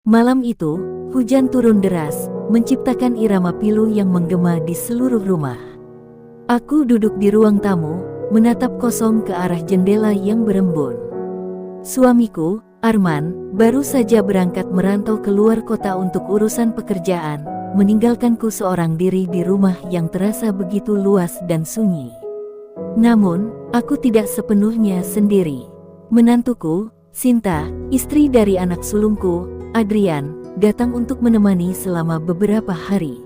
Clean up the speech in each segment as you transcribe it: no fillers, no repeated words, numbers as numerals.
Malam itu, hujan turun deras, menciptakan irama pilu yang menggema di seluruh rumah. Aku duduk di ruang tamu, menatap kosong ke arah jendela yang berembun. Suamiku, Arman, baru saja berangkat merantau keluar kota untuk urusan pekerjaan, meninggalkanku seorang diri di rumah yang terasa begitu luas dan sunyi. Namun, aku tidak sepenuhnya sendiri. Menantuku, Sinta, istri dari anak sulungku, Adrian, datang untuk menemani selama beberapa hari.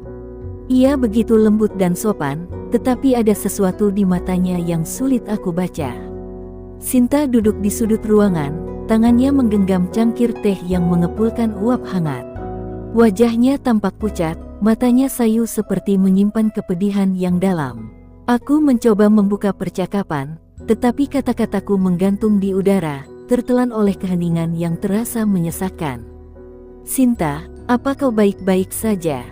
Ia begitu lembut dan sopan, tetapi ada sesuatu di matanya yang sulit aku baca. Sinta duduk di sudut ruangan, tangannya menggenggam cangkir teh yang mengepulkan uap hangat. Wajahnya tampak pucat, matanya sayu seperti menyimpan kepedihan yang dalam. Aku mencoba membuka percakapan, tetapi kata-kataku menggantung di udara, tertelan oleh keheningan yang terasa menyesakkan. Sinta, apa kau baik-baik saja?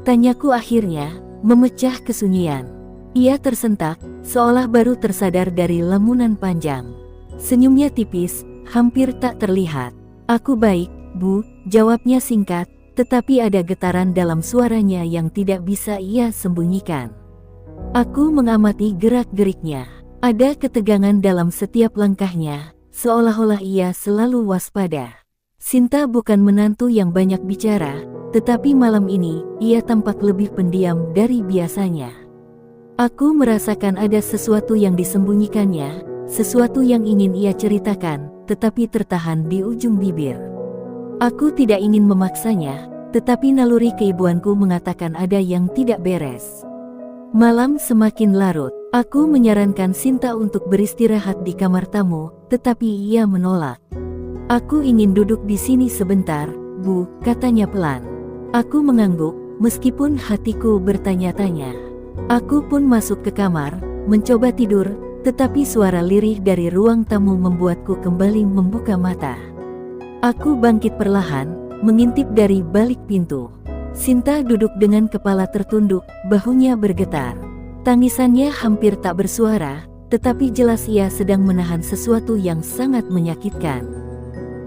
Tanyaku akhirnya, memecah kesunyian. Ia tersentak, seolah baru tersadar dari lamunan panjang. Senyumnya tipis, hampir tak terlihat. Aku baik, Bu, jawabnya singkat, tetapi ada getaran dalam suaranya yang tidak bisa ia sembunyikan. Aku mengamati gerak-geriknya. Ada ketegangan dalam setiap langkahnya, seolah-olah ia selalu waspada. Sinta bukan menantu yang banyak bicara, tetapi malam ini, ia tampak lebih pendiam dari biasanya. Aku merasakan ada sesuatu yang disembunyikannya, sesuatu yang ingin ia ceritakan, tetapi tertahan di ujung bibir. Aku tidak ingin memaksanya, tetapi naluri keibuanku mengatakan ada yang tidak beres. Malam semakin larut, aku menyarankan Sinta untuk beristirahat di kamar tamu, tetapi ia menolak. Aku ingin duduk di sini sebentar, Bu, katanya pelan. Aku mengangguk, meskipun hatiku bertanya-tanya. Aku pun masuk ke kamar, mencoba tidur, tetapi suara lirih dari ruang tamu membuatku kembali membuka mata. Aku bangkit perlahan, mengintip dari balik pintu. Sinta duduk dengan kepala tertunduk, bahunya bergetar. Tangisannya hampir tak bersuara, tetapi jelas ia sedang menahan sesuatu yang sangat menyakitkan.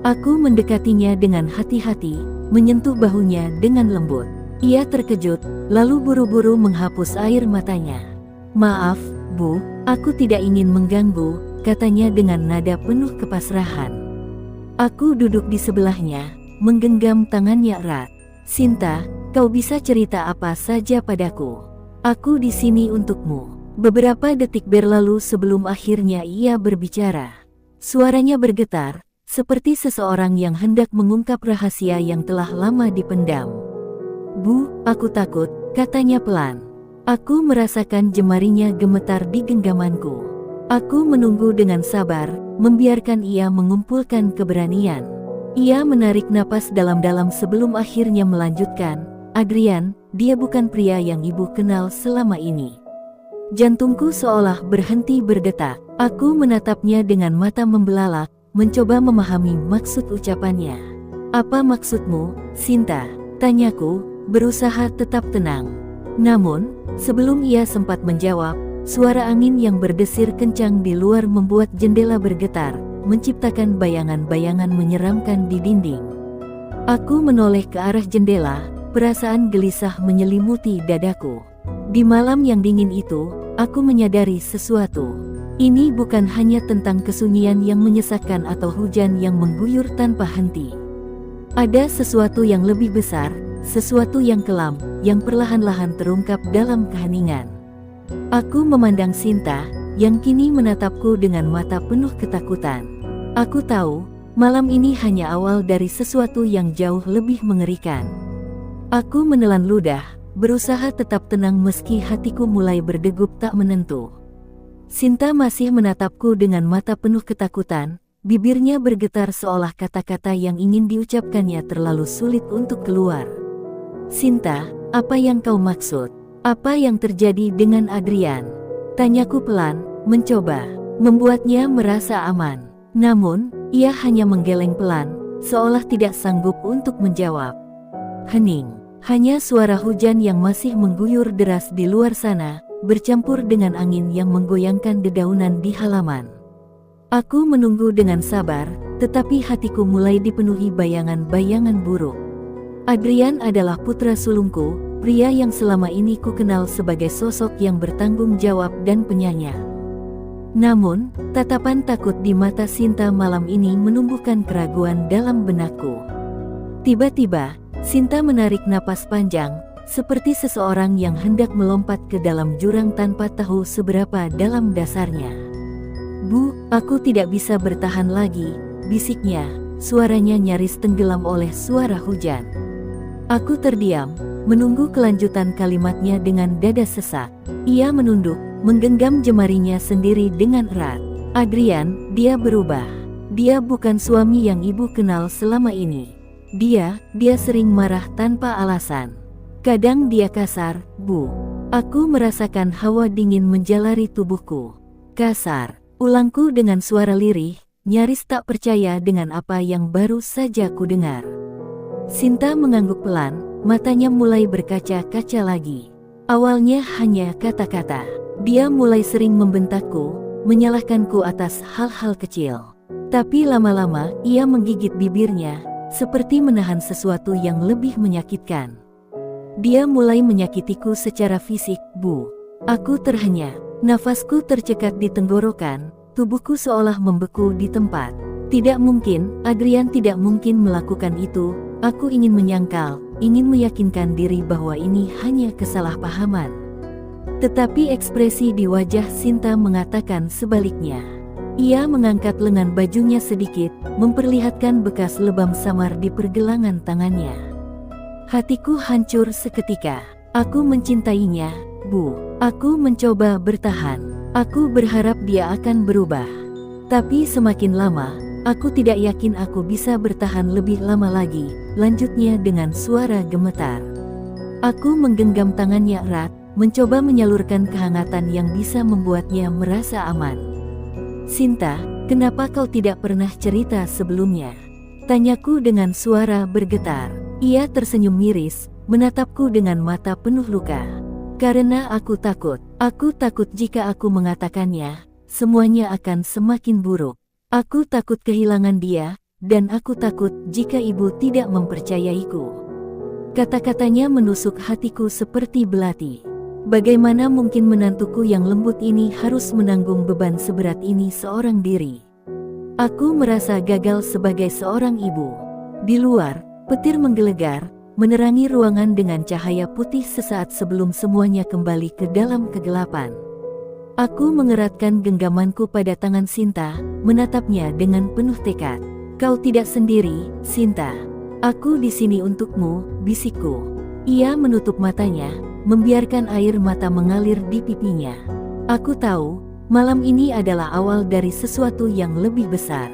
Aku mendekatinya dengan hati-hati, menyentuh bahunya dengan lembut. Ia terkejut, lalu buru-buru menghapus air matanya. Maaf, Bu, aku tidak ingin mengganggu, katanya dengan nada penuh kepasrahan. Aku duduk di sebelahnya, menggenggam tangannya erat. Sinta, kau bisa cerita apa saja padaku. Aku di sini untukmu. Beberapa detik berlalu sebelum akhirnya ia berbicara. Suaranya bergetar, seperti seseorang yang hendak mengungkap rahasia yang telah lama dipendam. Bu, aku takut, katanya pelan. Aku merasakan jemarinya gemetar di genggamanku. Aku menunggu dengan sabar, membiarkan ia mengumpulkan keberanian. Ia menarik napas dalam-dalam sebelum akhirnya melanjutkan, Adrian, dia bukan pria yang ibu kenal selama ini. Jantungku seolah berhenti berdetak. Aku menatapnya dengan mata membelalak, mencoba memahami maksud ucapannya. Apa maksudmu, Sinta? Tanyaku, berusaha tetap tenang. Namun, sebelum ia sempat menjawab, suara angin yang berdesir kencang di luar membuat jendela bergetar, menciptakan bayangan-bayangan menyeramkan di dinding. Aku menoleh ke arah jendela, perasaan gelisah menyelimuti dadaku. Di malam yang dingin itu, aku menyadari sesuatu. Ini bukan hanya tentang kesunyian yang menyesakkan atau hujan yang mengguyur tanpa henti. Ada sesuatu yang lebih besar, sesuatu yang kelam, yang perlahan-lahan terungkap dalam keheningan. Aku memandang Sinta, yang kini menatapku dengan mata penuh ketakutan. Aku tahu, malam ini hanya awal dari sesuatu yang jauh lebih mengerikan. Aku menelan ludah, berusaha tetap tenang meski hatiku mulai berdegup tak menentu. Sinta masih menatapku dengan mata penuh ketakutan, bibirnya bergetar seolah kata-kata yang ingin diucapkannya terlalu sulit untuk keluar. Sinta, apa yang kau maksud? Apa yang terjadi dengan Adrian? Tanyaku pelan, mencoba membuatnya merasa aman. Namun, ia hanya menggeleng pelan, seolah tidak sanggup untuk menjawab. Hening, hanya suara hujan yang masih mengguyur deras di luar sana, bercampur dengan angin yang menggoyangkan dedaunan di halaman. Aku menunggu dengan sabar, tetapi hatiku mulai dipenuhi bayangan-bayangan buruk. Adrian adalah putra sulungku, pria yang selama ini ku kenal sebagai sosok yang bertanggung jawab dan penyayang. Namun, tatapan takut di mata Sinta malam ini menumbuhkan keraguan dalam benakku. Tiba-tiba, Sinta menarik napas panjang, seperti seseorang yang hendak melompat ke dalam jurang tanpa tahu seberapa dalam dasarnya. "Bu, aku tidak bisa bertahan lagi," bisiknya, suaranya nyaris tenggelam oleh suara hujan. Aku terdiam, menunggu kelanjutan kalimatnya dengan dada sesak. Ia menunduk, menggenggam jemarinya sendiri dengan erat. "Adrian, dia berubah. Dia bukan suami yang ibu kenal selama ini. Dia sering marah tanpa alasan. Kadang dia kasar, Bu." Aku merasakan hawa dingin menjalari tubuhku. "Kasar," ulangku dengan suara lirih, nyaris tak percaya dengan apa yang baru saja ku dengar. Sinta mengangguk pelan, matanya mulai berkaca-kaca lagi. Awalnya hanya kata-kata. Dia mulai sering membentakku, menyalahkanku atas hal-hal kecil. Tapi lama-lama ia menggigit bibirnya, seperti menahan sesuatu yang lebih menyakitkan. Dia mulai menyakitiku secara fisik, Bu. Aku terhenyak, nafasku tercekat di tenggorokan, tubuhku seolah membeku di tempat. Tidak mungkin, Adrian tidak mungkin melakukan itu. Aku ingin menyangkal, ingin meyakinkan diri bahwa ini hanya kesalahpahaman. Tetapi ekspresi di wajah Sinta mengatakan sebaliknya. Ia mengangkat lengan bajunya sedikit, memperlihatkan bekas lebam samar di pergelangan tangannya. Hatiku hancur seketika. Aku mencintainya, Bu. Aku mencoba bertahan. Aku berharap dia akan berubah. Tapi semakin lama, aku tidak yakin aku bisa bertahan lebih lama lagi, lanjutnya dengan suara gemetar. Aku menggenggam tangannya erat, mencoba menyalurkan kehangatan yang bisa membuatnya merasa aman. "Sinta, kenapa kau tidak pernah cerita sebelumnya?" tanyaku dengan suara bergetar. Ia tersenyum miris, menatapku dengan mata penuh luka. "Karena aku takut jika aku mengatakannya, semuanya akan semakin buruk. Aku takut kehilangan dia, dan aku takut jika ibu tidak mempercayaiku." Kata-katanya menusuk hatiku seperti belati. Bagaimana mungkin menantuku yang lembut ini harus menanggung beban seberat ini seorang diri? Aku merasa gagal sebagai seorang ibu. Di luar, petir menggelegar, menerangi ruangan dengan cahaya putih sesaat sebelum semuanya kembali ke dalam kegelapan. Aku mengeratkan genggamanku pada tangan Sinta, menatapnya dengan penuh tekad. "Kau tidak sendiri, Sinta. Aku di sini untukmu," bisikku. Ia menutup matanya, membiarkan air mata mengalir di pipinya. Aku tahu, malam ini adalah awal dari sesuatu yang lebih besar.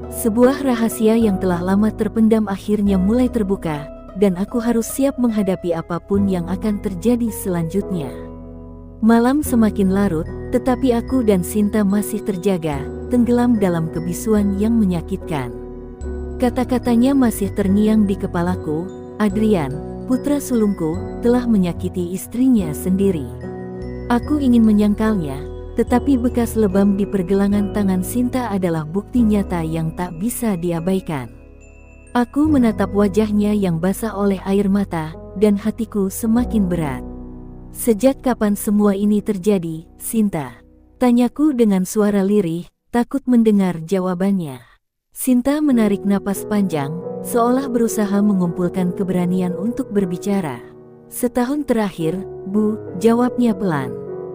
Sebuah rahasia yang telah lama terpendam akhirnya mulai terbuka, dan aku harus siap menghadapi apapun yang akan terjadi selanjutnya. Malam semakin larut, tetapi aku dan Sinta masih terjaga, tenggelam dalam kebisuan yang menyakitkan. Kata-katanya masih terngiang di kepalaku. "Adrian, putra sulungku, telah menyakiti istrinya sendiri." Aku ingin menyangkalnya, tetapi bekas lebam di pergelangan tangan Sinta adalah bukti nyata yang tak bisa diabaikan. Aku menatap wajahnya yang basah oleh air mata, dan hatiku semakin berat. "Sejak kapan semua ini terjadi, Sinta?" tanyaku dengan suara lirih, takut mendengar jawabannya. Sinta menarik napas panjang, seolah berusaha mengumpulkan keberanian untuk berbicara. "Setahun terakhir, Bu," jawabnya pelan.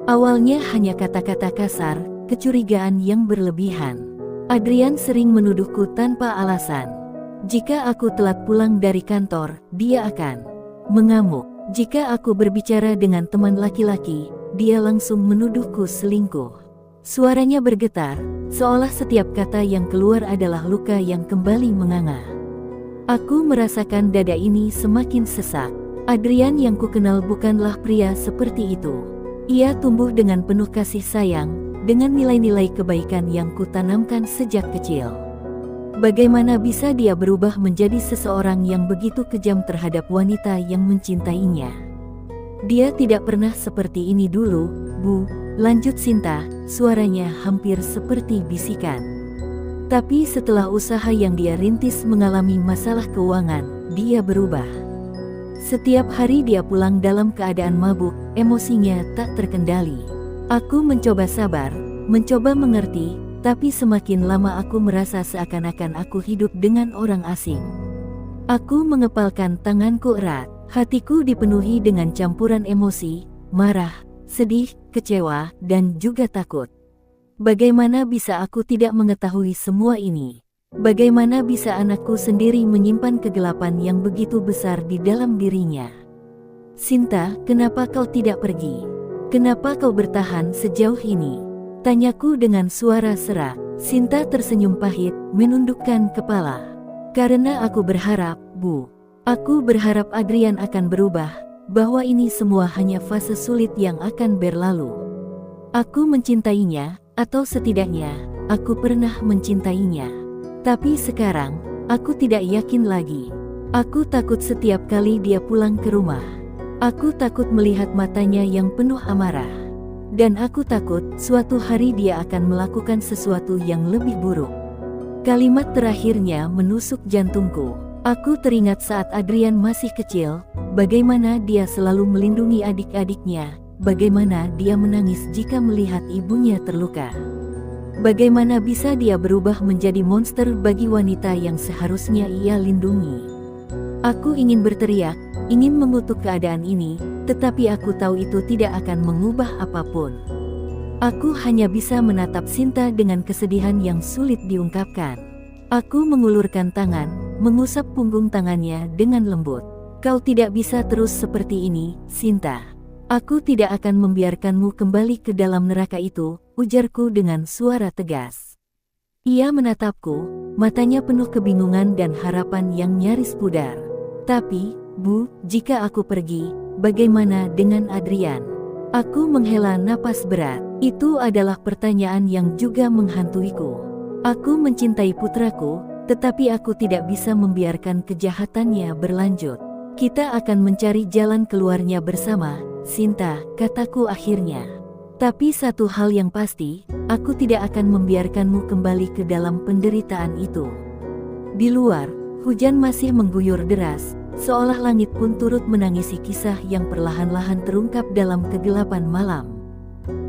Awalnya hanya kata-kata kasar, kecurigaan yang berlebihan. Adrian sering menuduhku tanpa alasan. Jika aku telat pulang dari kantor, dia akan mengamuk. Jika aku berbicara dengan teman laki-laki, dia langsung menuduhku selingkuh. Suaranya bergetar, seolah setiap kata yang keluar adalah luka yang kembali menganga. Aku merasakan dada ini semakin sesak. Adrian yang kukenal bukanlah pria seperti itu. Ia tumbuh dengan penuh kasih sayang, dengan nilai-nilai kebaikan yang kutanamkan sejak kecil. Bagaimana bisa dia berubah menjadi seseorang yang begitu kejam terhadap wanita yang mencintainya? "Dia tidak pernah seperti ini dulu, Bu," lanjut Sinta, suaranya hampir seperti bisikan. "Tapi setelah usaha yang dia rintis mengalami masalah keuangan, dia berubah. Setiap hari dia pulang dalam keadaan mabuk, emosinya tak terkendali. Aku mencoba sabar, mencoba mengerti, tapi semakin lama aku merasa seakan-akan aku hidup dengan orang asing. Aku mengepalkan tanganku erat, hatiku dipenuhi dengan campuran emosi, marah, sedih, kecewa, dan juga takut. Bagaimana bisa aku tidak mengetahui semua ini? Bagaimana bisa anakku sendiri menyimpan kegelapan yang begitu besar di dalam dirinya? Sinta, kenapa kau tidak pergi? Kenapa kau bertahan sejauh ini? Tanyaku dengan suara serak. Sinta tersenyum pahit, menundukkan kepala. Karena aku berharap, Bu. Aku berharap Adrian akan berubah, bahwa ini semua hanya fase sulit yang akan berlalu. Aku mencintainya, atau setidaknya, aku pernah mencintainya. Tapi sekarang, aku tidak yakin lagi. Aku takut setiap kali dia pulang ke rumah. Aku takut melihat matanya yang penuh amarah. Dan aku takut suatu hari dia akan melakukan sesuatu yang lebih buruk. Kalimat terakhirnya menusuk jantungku. Aku teringat saat Adrian masih kecil, bagaimana dia selalu melindungi adik-adiknya, bagaimana dia menangis jika melihat ibunya terluka. Bagaimana bisa dia berubah menjadi monster bagi wanita yang seharusnya ia lindungi? Aku ingin berteriak, ingin mengutuk keadaan ini, tetapi aku tahu itu tidak akan mengubah apapun. Aku hanya bisa menatap Sinta dengan kesedihan yang sulit diungkapkan. Aku mengulurkan tangan, mengusap punggung tangannya dengan lembut. Kau tidak bisa terus seperti ini, Sinta. Aku tidak akan membiarkanmu kembali ke dalam neraka itu, ujarku dengan suara tegas. Ia menatapku, matanya penuh kebingungan dan harapan yang nyaris pudar. Tapi, Bu, jika aku pergi, bagaimana dengan Adrian? Aku menghela napas berat. Itu adalah pertanyaan yang juga menghantuiku. Aku mencintai putraku, tetapi aku tidak bisa membiarkan kejahatannya berlanjut. Kita akan mencari jalan keluarnya bersama, Sinta, kataku akhirnya. Tapi satu hal yang pasti, aku tidak akan membiarkanmu kembali ke dalam penderitaan itu. Di luar, hujan masih mengguyur deras, seolah langit pun turut menangisi kisah yang perlahan-lahan terungkap dalam kegelapan malam.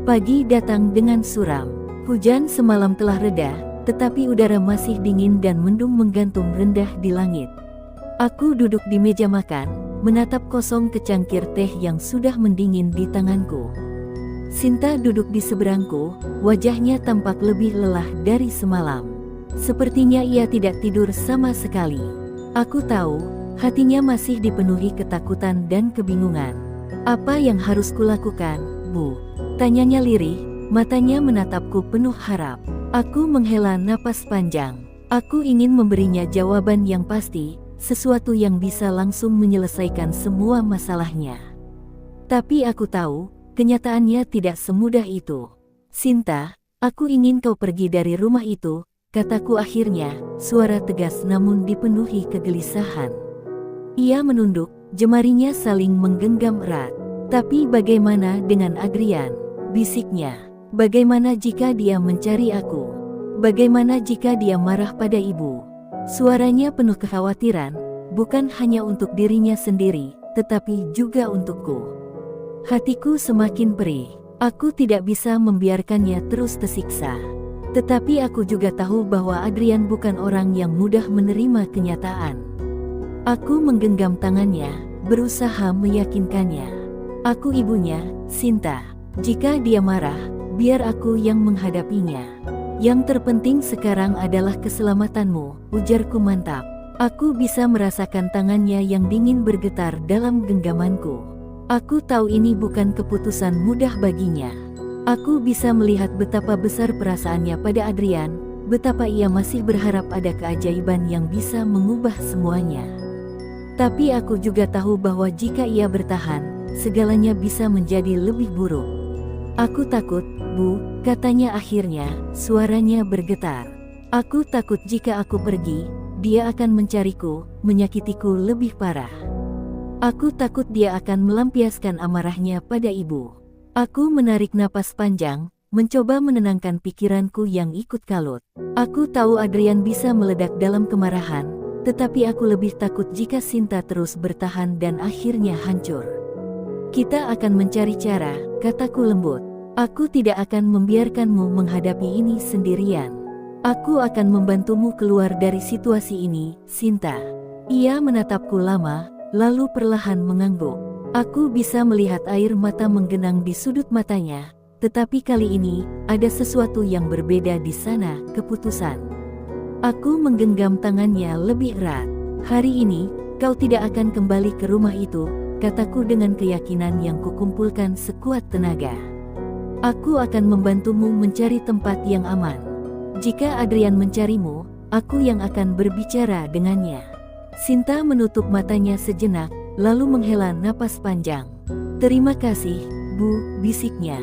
Pagi datang dengan suram. Hujan semalam telah reda, tetapi udara masih dingin dan mendung menggantung rendah di langit. Aku duduk di meja makan, menatap kosong kecangkir teh yang sudah mendingin di tanganku. Sinta duduk di seberangku, wajahnya tampak lebih lelah dari semalam. Sepertinya ia tidak tidur sama sekali. Aku tahu, hatinya masih dipenuhi ketakutan dan kebingungan. Apa yang harus kulakukan, Bu? Tanyanya lirih, matanya menatapku penuh harap. Aku menghela napas panjang. Aku ingin memberinya jawaban yang pasti, sesuatu yang bisa langsung menyelesaikan semua masalahnya. Tapi aku tahu, kenyataannya tidak semudah itu. Sinta, aku ingin kau pergi dari rumah itu, kataku akhirnya, suara tegas namun dipenuhi kegelisahan. Ia menunduk, jemarinya saling menggenggam erat. Tapi bagaimana dengan Adrian? Bisiknya. Bagaimana jika dia mencari aku? Bagaimana jika dia marah pada ibu? Suaranya penuh kekhawatiran, bukan hanya untuk dirinya sendiri, tetapi juga untukku. Hatiku semakin perih. Aku tidak bisa membiarkannya terus tersiksa. Tetapi aku juga tahu bahwa Adrian bukan orang yang mudah menerima kenyataan. Aku menggenggam tangannya, berusaha meyakinkannya. Aku ibunya, Sinta. Jika dia marah, biar aku yang menghadapinya. Yang terpenting sekarang adalah keselamatanmu, ujarku mantap. Aku bisa merasakan tangannya yang dingin bergetar dalam genggamanku. Aku tahu ini bukan keputusan mudah baginya. Aku bisa melihat betapa besar perasaannya pada Adrian, betapa ia masih berharap ada keajaiban yang bisa mengubah semuanya. Tapi aku juga tahu bahwa jika ia bertahan, segalanya bisa menjadi lebih buruk. Aku takut, Bu, katanya akhirnya, suaranya bergetar. Aku takut jika aku pergi, dia akan mencariku, menyakitiku lebih parah. Aku takut dia akan melampiaskan amarahnya pada ibu. Aku menarik napas panjang, mencoba menenangkan pikiranku yang ikut kalut. Aku tahu Adrian bisa meledak dalam kemarahan, Tetapi aku lebih takut jika Sinta terus bertahan dan akhirnya hancur. Kita akan mencari cara, kataku lembut. Aku tidak akan membiarkanmu menghadapi ini sendirian. Aku akan membantumu keluar dari situasi ini, Sinta. Ia menatapku lama, lalu perlahan mengangguk. Aku bisa melihat air mata menggenang di sudut matanya, tetapi kali ini, ada sesuatu yang berbeda di sana, keputusan. Aku menggenggam tangannya lebih erat. Hari ini, kau tidak akan kembali ke rumah itu, kataku dengan keyakinan yang kukumpulkan sekuat tenaga. Aku akan membantumu mencari tempat yang aman. Jika Adrian mencarimu, aku yang akan berbicara dengannya. Sinta menutup matanya sejenak, lalu menghela napas panjang. Terima kasih, Bu, bisiknya.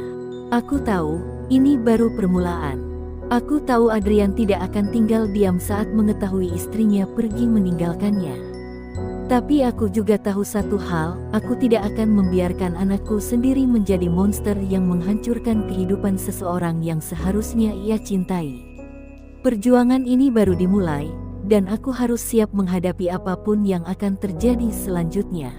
Aku tahu, ini baru permulaan. Aku tahu Adrian tidak akan tinggal diam saat mengetahui istrinya pergi meninggalkannya. Tapi aku juga tahu satu hal, aku tidak akan membiarkan anakku sendiri menjadi monster yang menghancurkan kehidupan seseorang yang seharusnya ia cintai. Perjuangan ini baru dimulai, dan aku harus siap menghadapi apapun yang akan terjadi selanjutnya.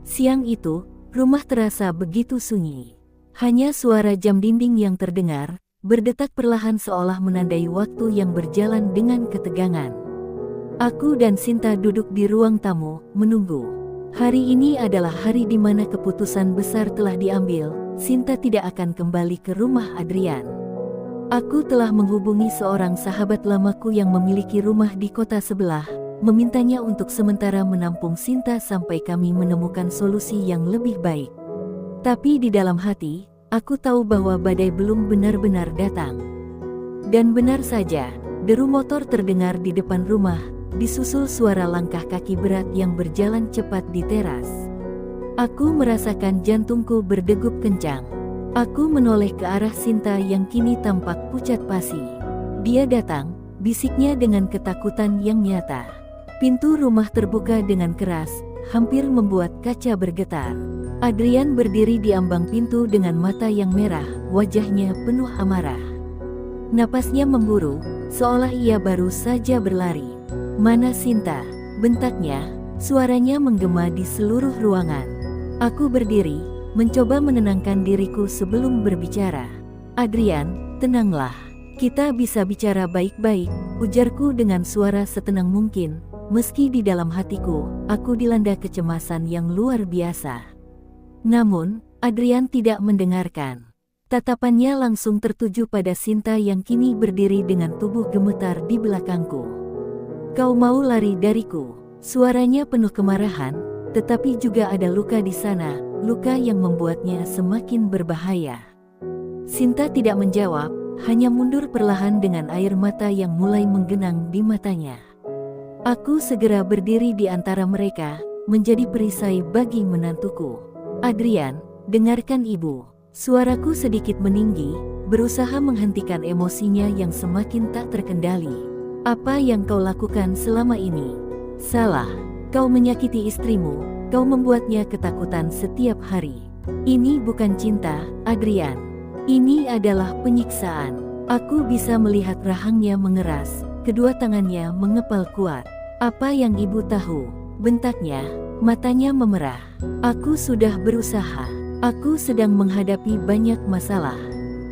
Siang itu, rumah terasa begitu sunyi. Hanya suara jam dinding yang terdengar, berdetak perlahan seolah menandai waktu yang berjalan dengan ketegangan. Aku dan Sinta duduk di ruang tamu, menunggu. Hari ini adalah hari di mana keputusan besar telah diambil. Sinta tidak akan kembali ke rumah Adrian. Aku telah menghubungi seorang sahabat lamaku yang memiliki rumah di kota sebelah, memintanya untuk sementara menampung Sinta sampai kami menemukan solusi yang lebih baik. Tapi di dalam hati, aku tahu bahwa badai belum benar-benar datang. Dan benar saja, deru motor terdengar di depan rumah, disusul suara langkah kaki berat yang berjalan cepat di teras. Aku merasakan jantungku berdegup kencang. Aku menoleh ke arah Sinta yang kini tampak pucat pasi. Dia datang, bisiknya dengan ketakutan yang nyata. Pintu rumah terbuka dengan keras, hampir membuat kaca bergetar. Adrian berdiri di ambang pintu dengan mata yang merah, wajahnya penuh amarah. Napasnya memburu, seolah ia baru saja berlari. Mana Sinta? Bentaknya, suaranya menggema di seluruh ruangan. Aku berdiri, mencoba menenangkan diriku sebelum berbicara. Adrian, tenanglah. Kita bisa bicara baik-baik, ujarku dengan suara setenang mungkin, meski di dalam hatiku, aku dilanda kecemasan yang luar biasa. Namun, Adrian tidak mendengarkan. Tatapannya langsung tertuju pada Sinta yang kini berdiri dengan tubuh gemetar di belakangku. Kau mau lari dariku? Suaranya penuh kemarahan, tetapi juga ada luka di sana, luka yang membuatnya semakin berbahaya. Sinta tidak menjawab, hanya mundur perlahan dengan air mata yang mulai menggenang di matanya. Aku segera berdiri di antara mereka, menjadi perisai bagi menantuku. Adrian, dengarkan ibu. Suaraku sedikit meninggi, berusaha menghentikan emosinya yang semakin tak terkendali. Apa yang kau lakukan selama ini? Salah. Kau menyakiti istrimu, kau membuatnya ketakutan setiap hari. Ini bukan cinta, Adrian. Ini adalah penyiksaan. Aku bisa melihat rahangnya mengeras, kedua tangannya mengepal kuat. Apa yang ibu tahu? Bentaknya, matanya memerah. Aku sudah berusaha. Aku sedang menghadapi banyak masalah.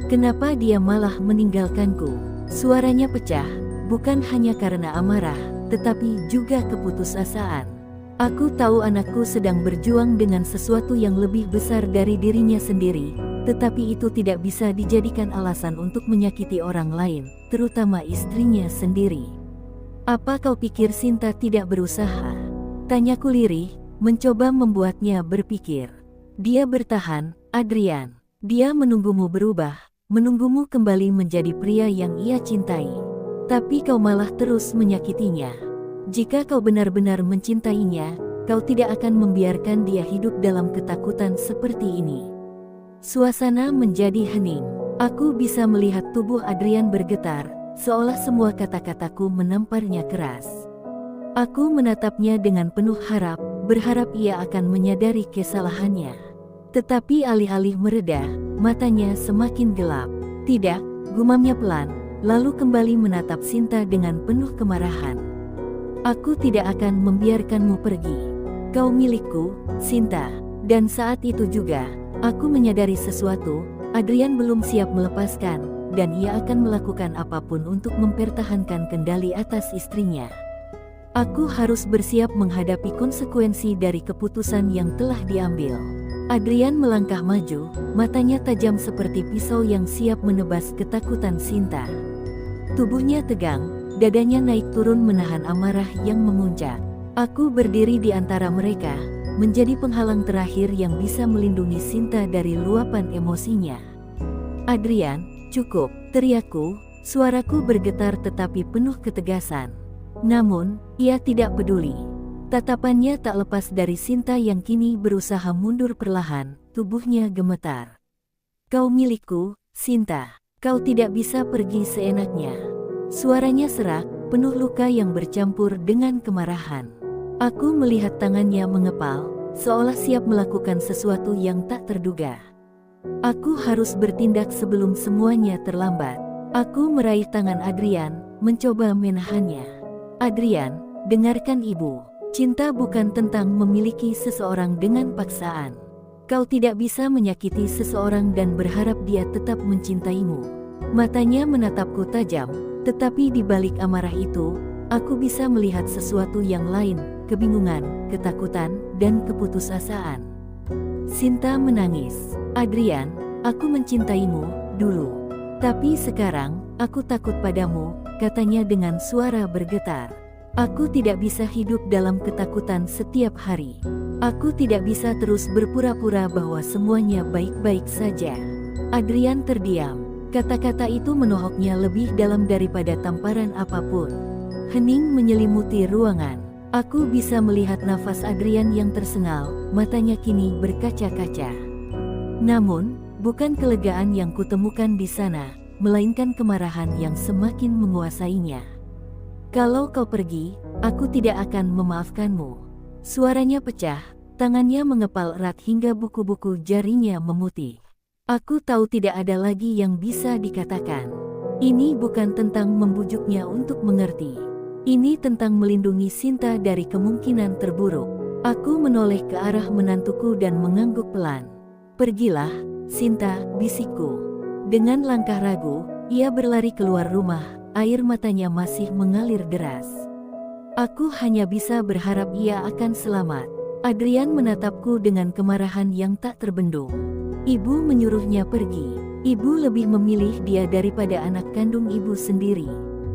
Kenapa dia malah meninggalkanku? Suaranya pecah. Bukan hanya karena amarah, tetapi juga keputusasaan. Aku tahu anakku sedang berjuang dengan sesuatu yang lebih besar dari dirinya sendiri, tetapi itu tidak bisa dijadikan alasan untuk menyakiti orang lain, terutama istrinya sendiri. Apa kau pikir Sinta tidak berusaha? Tanyaku lirih, mencoba membuatnya berpikir. Dia bertahan, Adrian. Dia menunggumu berubah, menunggumu kembali menjadi pria yang ia cintai. Tapi kau malah terus menyakitinya. Jika kau benar-benar mencintainya, kau tidak akan membiarkan dia hidup dalam ketakutan seperti ini. Suasana menjadi hening. Aku bisa melihat tubuh Adrian bergetar, seolah semua kata-kataku menamparnya keras. Aku menatapnya dengan penuh harap, berharap ia akan menyadari kesalahannya. Tetapi alih-alih mereda, matanya semakin gelap. Tidak, gumamnya pelan, lalu kembali menatap Sinta dengan penuh kemarahan. Aku tidak akan membiarkanmu pergi. Kau milikku, Sinta. Dan saat itu juga, aku menyadari sesuatu, Adrian belum siap melepaskan, dan ia akan melakukan apapun untuk mempertahankan kendali atas istrinya. Aku harus bersiap menghadapi konsekuensi dari keputusan yang telah diambil. Adrian melangkah maju, matanya tajam seperti pisau yang siap menebas ketakutan Sinta. Tubuhnya tegang, dadanya naik turun menahan amarah yang memuncak. Aku berdiri di antara mereka, menjadi penghalang terakhir yang bisa melindungi Sinta dari luapan emosinya. "Adrian, cukup," teriakku, suaraku bergetar tetapi penuh ketegasan. Namun, ia tidak peduli. Tatapannya tak lepas dari Sinta yang kini berusaha mundur perlahan, tubuhnya gemetar. "Kau milikku, Sinta. Kau tidak bisa pergi seenaknya." Suaranya serak, penuh luka yang bercampur dengan kemarahan. Aku melihat tangannya mengepal, seolah siap melakukan sesuatu yang tak terduga. Aku harus bertindak sebelum semuanya terlambat. Aku meraih tangan Adrian, mencoba menahannya. "Adrian, dengarkan ibu. Cinta bukan tentang memiliki seseorang dengan paksaan. Kau tidak bisa menyakiti seseorang dan berharap dia tetap mencintaimu." Matanya menatapku tajam, tetapi di balik amarah itu, aku bisa melihat sesuatu yang lain, kebingungan, ketakutan, dan keputusasaan. Sinta menangis. "Adrian, aku mencintaimu dulu. Tapi sekarang, aku takut padamu," katanya dengan suara bergetar. "Aku tidak bisa hidup dalam ketakutan setiap hari. Aku tidak bisa terus berpura-pura bahwa semuanya baik-baik saja." Adrian terdiam. Kata-kata itu menohoknya lebih dalam daripada tamparan apapun. Hening menyelimuti ruangan. Aku bisa melihat nafas Adrian yang tersengal, matanya kini berkaca-kaca. Namun, bukan kelegaan yang kutemukan di sana, melainkan kemarahan yang semakin menguasainya. "Kalau kau pergi, aku tidak akan memaafkanmu." Suaranya pecah, tangannya mengepal erat hingga buku-buku jarinya memutih. Aku tahu tidak ada lagi yang bisa dikatakan. Ini bukan tentang membujuknya untuk mengerti. Ini tentang melindungi Sinta dari kemungkinan terburuk. Aku menoleh ke arah menantuku dan mengangguk pelan. "Pergilah, Sinta," bisikku. Dengan langkah ragu, ia berlari keluar rumah, air matanya masih mengalir deras. Aku hanya bisa berharap ia akan selamat. Adrian menatapku dengan kemarahan yang tak terbendung. Ibu menyuruhnya pergi. Ibu lebih memilih dia daripada anak kandung ibu sendiri.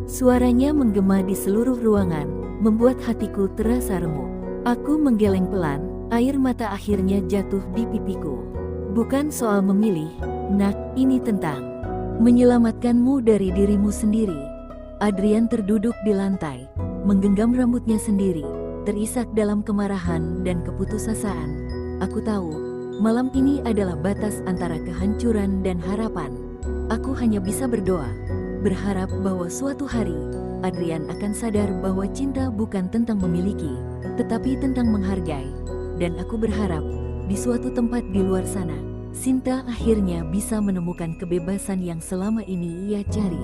Suaranya menggema di seluruh ruangan, membuat hatiku terasa remuk. Aku menggeleng pelan, air mata akhirnya jatuh di pipiku. "Bukan soal memilih, nak, ini tentang menyelamatkanmu dari dirimu sendiri." Adrian terduduk di lantai, menggenggam rambutnya sendiri, terisak dalam kemarahan dan keputusasaan. Aku tahu, malam ini adalah batas antara kehancuran dan harapan. Aku hanya bisa berdoa, berharap bahwa suatu hari, Adrian akan sadar bahwa cinta bukan tentang memiliki, tetapi tentang menghargai. Dan aku berharap, di suatu tempat di luar sana, Sinta akhirnya bisa menemukan kebebasan yang selama ini ia cari.